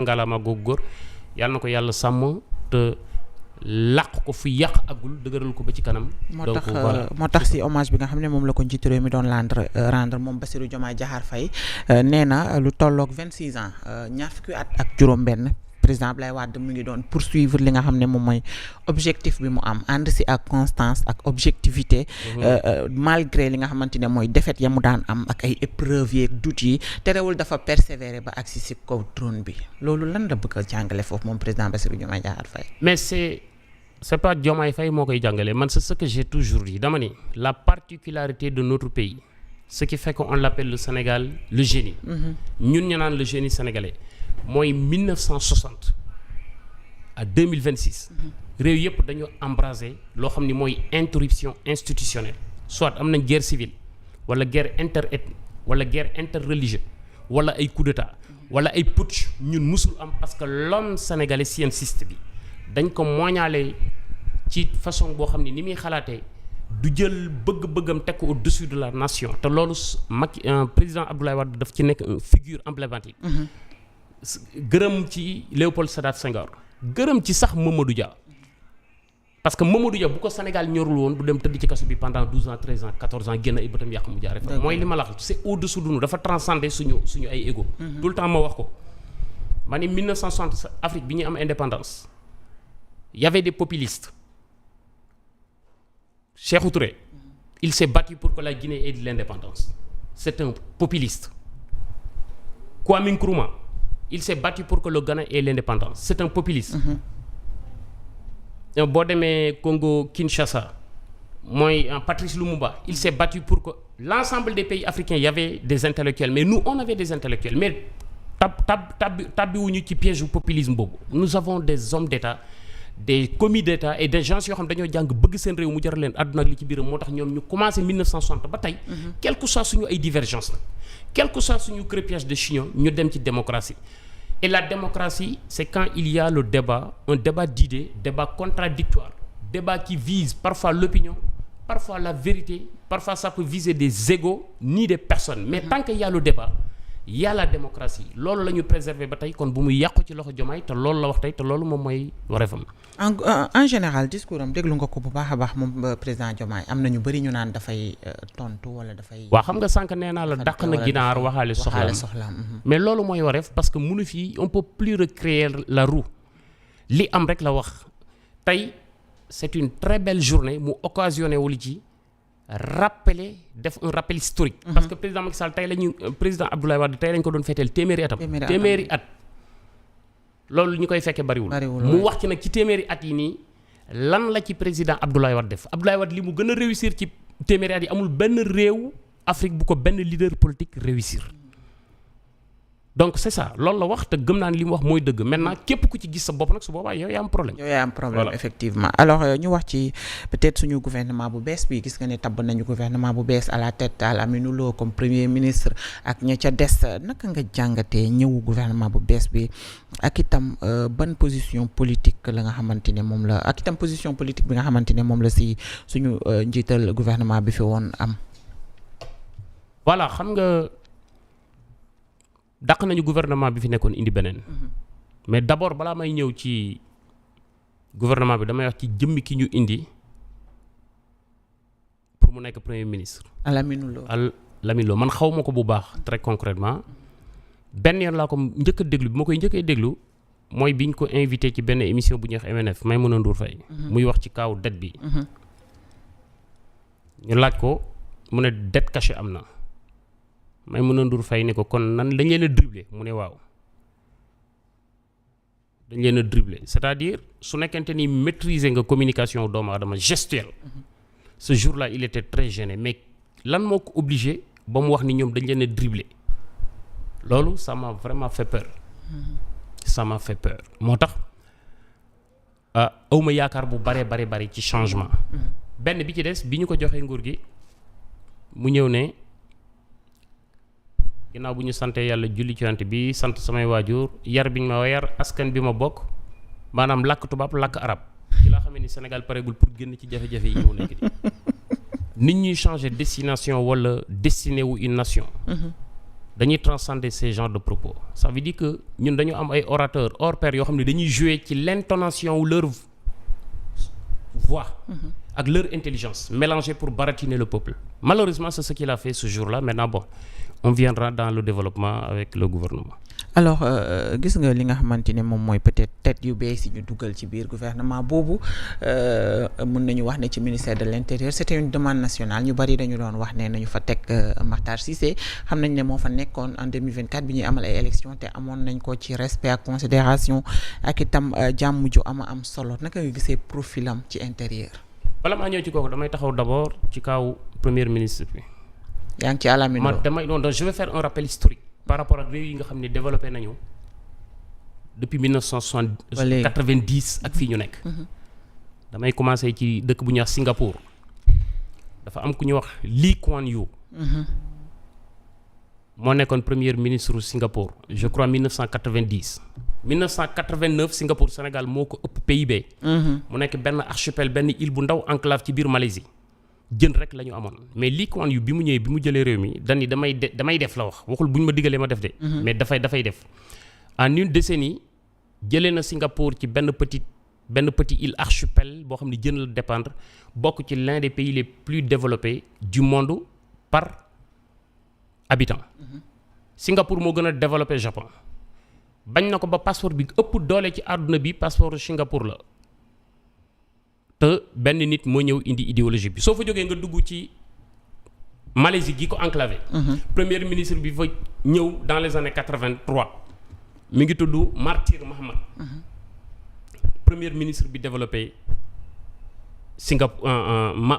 ngalaama googu góor yàlla na ko yàlla sàmm te làq ko fu yàq agul dëgëral ko ba ci kanam. donc voilà moo tax si hommage bi nga xam ne moom la ko njiitu réew mi doon rendre moom Bassirou Diomaye Diakhar Faye nee na lu tolloog 26 ans ñaar fukki at ak juróom-benn président Abdoulaye Wade mu ngi doon poursuivre li nga xam ne moom mooy objectif bi mu am ànd si ak constance ak objectivité. Malgré li nga xamante ne mooy défaite ya mu daan am ak ay épreuves yeeg doute yi terewul dafa persévérer ba agsi si kaw trône bi loolu lan la bëgg a jàngale foofu moom président Bassirou Diomaye Diakhar Faye. mais c'est pas Diomaye Faye moo koy jàngale man c'est ce que j'ai toujours dit dama ni la particularité de notre pays ce qui fait qu'on l'appelle le Sénégal le génie. ñun ñu naan le génie sénégalais. mooy 1960 à 2026 réew yëpp dañoo embrasé loo xam ni mooy interruption institutionnelle soit am nañ guerre civile wala guerre interethnique wala guerre interreligieuse wala ay coup d'état wala ay putsch ñun musul am parce que l'homme sénégalais scientiste bi dañ ko mooñaale ci façon boo xam ni ni muy xalaatee du jël bëgg-bëggam teg ko au-dessus de la nation te loolu président Abdoulaye Wade daf ci nekk figure emblématique. gërëm ci Léopold Sédar Senghor gërëm ci sax Mamadou Dia parce que Mamadou Dia bu ko Sénégal ñorul woon du dem tëdd ci kaso bi pendant 12 ans 13 ans 14 ans génn ay bëtam yàq mu jaare fa mooy li ma la wax c'est au-dessous de nous dafa transcender suñu ay ego. tout le temps ma wax ko ma ni 1960 Afrique bi ñuy am indépendance y avait des populistes Sékou Touré il s'est battu pour que la Guinée ait de l'indépendance c'est un populiste Kwame Nkrumah il s'est battu pour que le Ghana ait l'indépendance c'est un populiste. boo demee Congo Kinshasa mooy Patrice Lumumba il s'est battu pour que l'ensemble des pays africains y avait des intellectuels mais nous on avait des intellectuels mais tabbiwuñu ci piège du populisme boobu nous avons des hommes d'État des commis d'État et des gens yoo xam dañoo jàng bëgg seen réew mu jaral leen àdduna ak li ci biiram moo tax ñoom ñu commencé 1960 ba tey quel que soit suñu ay divergence la quel que soit suñu crépage de chignon ñu dem ci démocratie et la démocratie c'est quand il y a le débat un débat d'idées débat contradictoire débat qui vise parfois l'opinion parfois la vérité parfois ça peut viser des égos ni des personnes mais tant qu'il y a le débat il y a la démocratie loolu la ñu préserver ba tey kon bu muy yàqu ci loxo Diomaye te loolu la wax tey te loolu moom mooy wareefam. en général discours am déglu nga ko bu baax a baax moom président Diomaye am na ñu bëri ñu naan dafay tontu wala dafay. waaw xam nga sànq nee naa la dàq na ginaar waxaale soxlaam mais loolu mooy wareef parce que mënu fii on peut plus recréer la roue li am rek la wax tey c'est une très belle journée mu occasionné wul ci. rappeler def un rappel historique. parce que président Macky Sall tey la ñu président Abdoulaye Wade tey lañ ko doon feeteel téeméeri atam. téeméeri at loolu ñu koy fekkee bariwul. mu wax ci nag ci téeméeri at yi nii lan la ci président Abdoulaye Wade def Abdoulaye Wade li mu gën a réussir ci téeméeri at yi amul benn réew Afrique bu ko benn leader politique réussir. donc c'est ça loolu la wax te gëm naa ne li mu wax mooy dëgg maintenant képp ku ci gis sa bopp nag su boobaa yow yaa am problème. yow yaa am problème voilà. Effectivement alors ñu wax ci peut-être suñu gouvernement bu bees bi gis nga ne tabb nañu gouvernement bu bees à la tête Al Aminou Lo comme premier ministre ak ña ca des naka nga jàngatee ñëwu gouvernement bu bees bi ak itam ban position politique la nga xamante ne moom la ak itam position politique bi nga xamante ne moom la si suñu njiital gouvernement bi fi woon am. voilà xam nga. dàq nañu gouvernement bi fi nekkoon indi beneen mais d'abord balaa may ñëw ci gouvernement bi damay wax ci jëmmi ki ñu indi pour mu nekk premier ministre. Al Aminou Lo man xaw ma ko bu baax très concrètement benn yoon laa ko njëkk a déglu bi ma koy njëkkee déglu mooy biñ ko invité ci benn émission bu ñuy wax MNF Maïmouna Ndour Faye muy wax ci kaaw dette bi ñu laaj ko mu ne dette cachée am na Maïmouna Ndour Faye ne ko kon nan dañ leen a dribbler mu ne waaw dañ leen a dribbler c'est-à-dire su nekkente ni maîtriser nga communication doomu aadama gestuelle ce jour-là il était très gêné mais lan moo ko obligé ba mu wax ni ñoom dañ leen a dribbler loolu ça m'a vraiment fait peur ça m'a fait peur moo tax awma yaakaar bu bare ci changement benn bi ci des bi ñu ko joxee nguur gi mu ñëw ne ginnaaw bu ñu sante yàlla julli ci yonent bi sant samay waajur yar bi ñu ma yar askan bi ma bokk maanaam làkk tubaab làkk arab ci laa xamee ni Sénégal pareegul pour génn ci jafe-jafe yi ñëw nekk di nit ñuy changer destination wala destiné wu une nation dañuy transcender ces genres de propos. Ça veut dire que ñun dañu am ay orateurs hors pair yoo xam ne dañuy jouer ci l'intonation ou leur voix ak leur intelligence mélangée pour baratiner le peuple. Malheureusement, c'est ce qu'il a fait ce jour-là. Maintenant, bon, on viendra dans le développement avec le gouvernement. Alors gis nga li nga xamante ne moom mooy peut-être tête yu bees yi ñu dugal ci biir gouvernement boobu mën nañu wax ne ci ministère de l'intérieur c'était une demande nationale ñu bari dañu doon wax ne nañu fa teg Makhtar Cissé xam nañ ne moo fa nekkoon en 2024 bi ñuy amal ay élections te amoon nañ ko ci respect ak considération ak itam jàmm ju am solo naka nga gisee profilam ci intérieur. bala maa ñëw ci kooku damay taxaw d'abord ci kaw premier ministre bi. yaa ngi ci Alamine Lo. donc je vais faire un rappel historique. par rapport ak réew yi nga xam ne développé nañu depuis 1990 ak fii ñu nekk. damay commencer ci dëkk bu ñuy wax Singapour dafa am ku ñuy wax Lee Kuan Yew. moo nekkoon premier ministre u Singapour je crois 1990. 1989 Singapour Sénégal moo ko ëpp PIB. mu nekk benn archipel benn île bu ndaw enclave ci biir Malaisie. jën rek la ñu amoon mais Lee Kuan Yew bi mu ñëwee bi mu jëlee réew mi dañ ni damay def la wax waxul bu ñu ma digalee ma def de. mais dafay def en une décennie jëlee na Singapour ci benn petit île archipel boo xam ne jën la dépendre bokk ci l'un des pays les plus développés du monde par habitant. Singapour moo gën a développé Japon bañ na ko ba passeport bi ëpp doole ci àdduna bi passeport Singapour la. te benn nit moo ñëw indi idéologie bi soo fa jógee nga dugg ci Malaisie gi ko enclavé. premier ministre bi fa ñëw dans les années 83 mi ngi tudd Mahathir Mohamad. premier ministre bi développé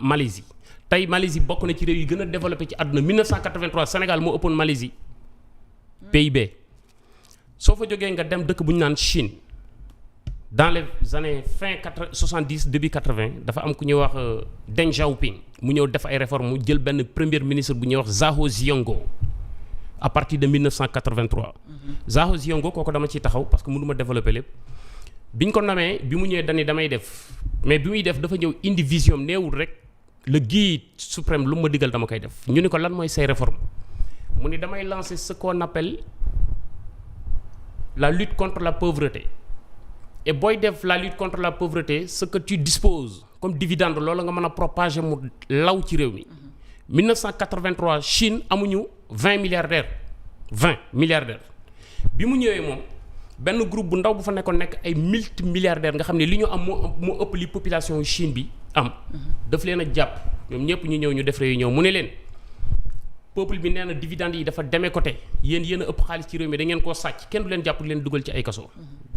Malaisie tey Malaisie bokk na ci réew yi gën a développé ci àdduna 1983 Sénégal moo ëppoon Malaisie PIB soo fa jógee nga dem dëkk bu ñu naan Chine. dans les années fin 70 début 80 dafa am ku ñuy wax Deng Xiaoping mu ñëw def ay réformes mu jël benn premier ministre bu ñuy wax Zhao Ziyongo à partir de 1983. Zhao Ziyongo kooku dama ciy taxaw parce que mënu ma développer lépp biñ ko nommé bi mu ñëwee dañu damay def mais bi muy def dafa ñëw indi vision néewul rek le guide suprême lu ma digal dama koy def ñu ni ko lan mooy say réformes mu ni damay lancer ce qu'on appelle la lutte contre la pauvreté. et booy def la lutte contre la pauvreté ce que tu disposes comme dividende loolu nga mën a propager mu law ci réew mi. 1983 Chine amuñu 20 milliardaires bi mu ñëwee moom benn groupe bu ndaw bu fa nekkoon nekk ay multimilliardaires nga xam ne li ñu am moo ëpp li population Chine bi am. daf leen a jàpp ñoom ñëpp ñu ñëw ñu def réunion mu ne leen peuple bi nee na dividende yi dafa demee côté yéen a ëpp xaalis ci réew mi da ngeen koo sàcc kenn du leen jàpp di leen dugal ci ay kaso.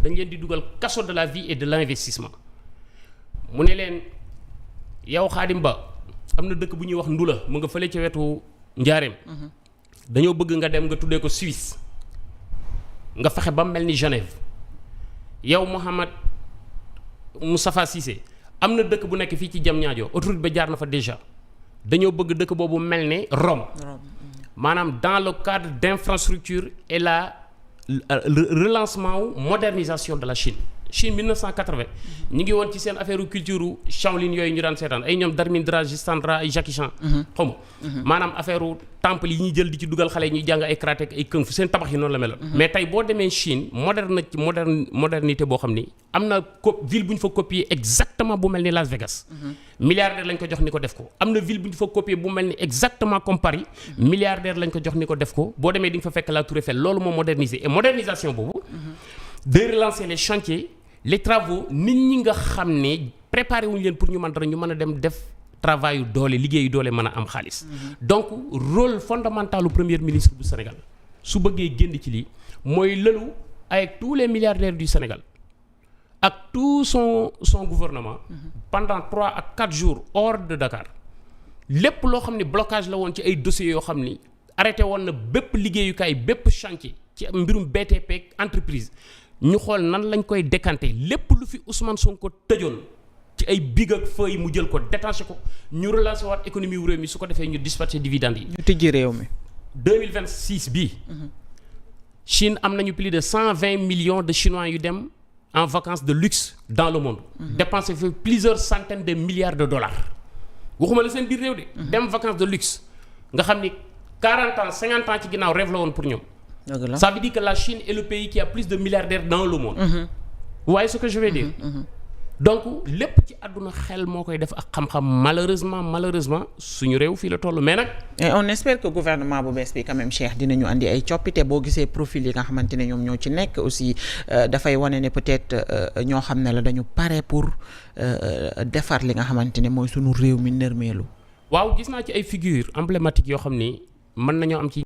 dañ leen di dugal kaso de la vie et de l'investissement mu ne leen yow Xaadim Ba am na dëkk bu ñuy wax Ndula mu nga fële ca wetu Njaareem. dañoo bëgg nga dem nga tuddee ko Suisse nga fexe ba mel ni Genève yow Moustapha Cissé am na dëkk bu nekk fii ci Diamniadio autoroute ba jaar na fa déjà dañoo bëgg dëkk boobu mel ne Rome maanaam dans le cadre d'infrastructure et le relancement ou modernisation de la Chine 1980 ñi ngi woon ci seen affaire culture Shaolin yooyu ñu daan seetaan ay ñoom Dharmendra Jistandra ay Jackie Chan xaw ma maanaam affaire temple yi ñuy jël di ci dugal xale yi ñuy jàng ay karaté ay kung fu seen tabax yi noonu la meloon mais tey boo demee Chine modernité boo xam ni am na ville bu ñu fa copier exactement bu mel ni Las Vegas milliardaire lañ ko jox ni ko def ko am na ville bu ñu fa copier bu mel ni exactement comme Paris milliardaire lañ ko jox ni ko def ko boo demee di nga fa fekk la Tour Eiffel loolu moo moderniser et modernisation boobu de relancer les chantiers les travaux nit ñi nga xam ne préparé wuñu leen pour ñu mën dara ñu mën a dem def travail yu doole liggéeyu doole mën a am xaalis donc rôle fondamental du premier ministre du Sénégal su bëggee génn ci lii mooy lëlu avec tous les milliardaires du Sénégal ak tout son gouvernement pendant 3 à 4 jours hors de Dakar lépp loo xam ne blocage la woon ci ay dossiers yoo xam ni arrêté woon na bépp liggéeyukaay bépp chantier ci mbirum BTP entreprise ñu xool nan lañ koy décanter lépp lu fi Ousmane Sonko tëjoon ci ay big ak feuille mu jël ko détaché ko ñu relancer waat économie wu réew mi su ko defee ñu dispatcher dividendes yi. ñu tëjee réew mi. 2026 bii. Chine am nañu plus de 120 millions de Chinois yu dem en vacances de luxe dans le monde. dépenser fi plusieurs centaines de milliards de dollars. waxuma la seen biir réew de. dem vacances de luxe nga xam ni 40 ans 50 ans ci ginnaaw rêve la woon pour ñoom. dëgg la ça veut dire que la Chine est le pays qui a plus de milliardaires dans le monde. Vous voyez ce que je veux dire. donc lépp ci àdduna xel moo koy def ak xam-xam malheureusement suñu réew fii la toll mais nag. et on espère que gouvernement bu bees bi quand même Cheikh dinañu andi ay coppite boo gisee profil yi nga xamante ne ñoom ñoo ci nekk aussi dafay wane ne peut-être ñoo xam ne la dañu pare pour defar li nga xamante ne mooy suñu réew mi nërmeelu. waaw gis naa ci ay figures emblématiques yoo xam ni mën nañoo am ci